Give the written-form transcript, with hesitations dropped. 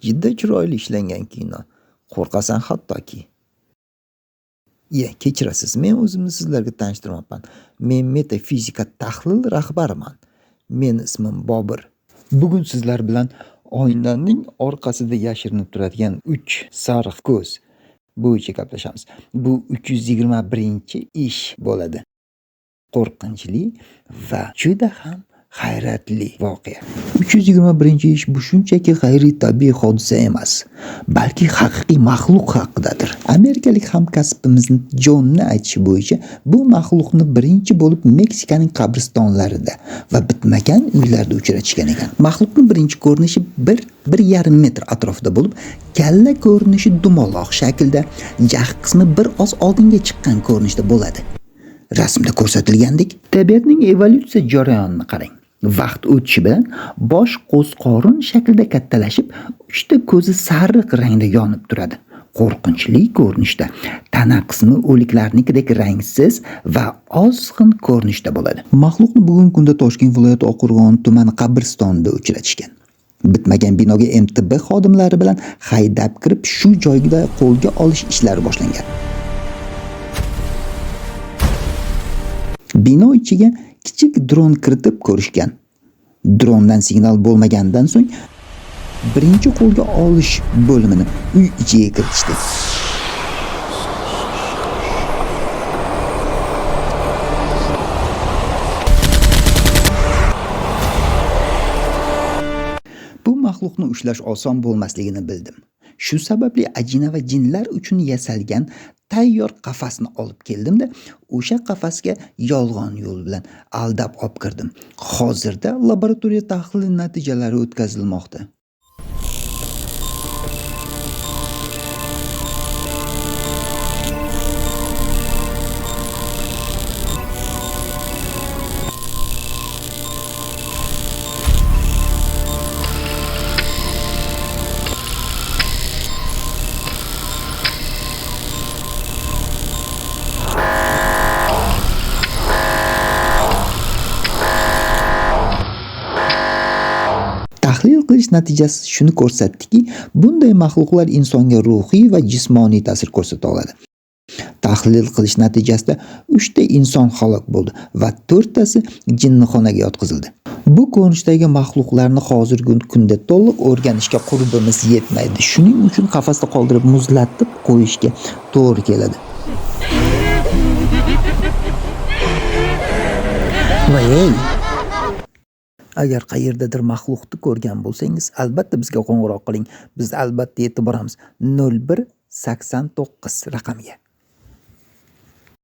juda chiroyli ishlangan kino. Qo'rqasan hattoki. Kechirasiz, men o'zimni sizlarga tanishtirmoqman. Men metafizika tahlil rahbariman. Meni ismim Bobur. Bugun sizlar bilan oynaning orqasida yashirinib turadigan 3 sariq ko'z bo'yicha gaplashamiz. Bu 321-ish bo'ladi. Qo'rqinchli va juda ham hayratli voqea. 321-ish bu shunchaki g'ayriy tabiiy hodisa emas, balki haqiqiy maxluq haqidadir. Amerikalik hamkasbimiz Jonni aytishi bo'yicha, bu maxluqni birinchi bo'lib Meksikaning qabristonlarida va bitmagan uylarda uchratishgan ekan. Maxluqning birinchi ko'rinishi 1,5 metr atrofida bo'lib, kalla ko'rinishi dumaloq shaklda, jag' qismi bir oz oldinga chiqqan ko'rinishda bo'ladi. Rasmda ko'rsatilgandek, tabiatning evolyutsiya jarayonini qarang. Vaqt o'tishi bilan bosh qo'zqorin shaklida kattalashib, 3 ta ko'zi sariq rangda yonib turadi. Qo'rqinchli ko'rinishda. Tana qismi o'liklarnikidek rangsiz va ozg'in ko'rinishda bo'ladi. Maxluqni bugungi kunda Toshkent viloyati Oqqo'rg'on tumani qabristonida uchratishgan. Bitmagan binoga MTB xodimlari bilan haydab kirib, shu joyda qo'lga olish ishlari boshlangan. Bino ichiga kichik dron kiritib ko'rishgan. Drondan signal bo'lmagandan so'ng birinchi qo'lga olish bo'limini uy ichiga kiritishdi. Bu maxluqni ushlash oson bo'lmasligini bildim. Shu sababli ajina va jinlar uchun yasalgan tayyor qafasni olib keldim-da, o'sha qafasga yolg'on yo'l bilan aldab olib kirdim. Hozirda laboratoriya tahlil natijalari o'tkazilmoqda. Tahlil qilish natijasi shuni ko'rsatdiki, bunday maxluqlar insonga ruhiy va jismoniy ta'sir ko'rsata oladi. Tahlil qilish natijasida 3 ta inson halok bo'ldi va 4 tasi jinnixonaga yotqizildi. Bu ko'rinishdagi maxluqlarni hozirgi kunda to'liq o'rganishga qurbimiz yetmaydi. Shuning uchun qafasda qoldirib muzlatib qo'yishga to'g'ri keladi. Agar qayerdadir maxluqni ko'rgan bo'lsangiz, albatta bizga qo'ng'iroq qiling. Biz albatta yetib boramiz. 0189 raqamiga.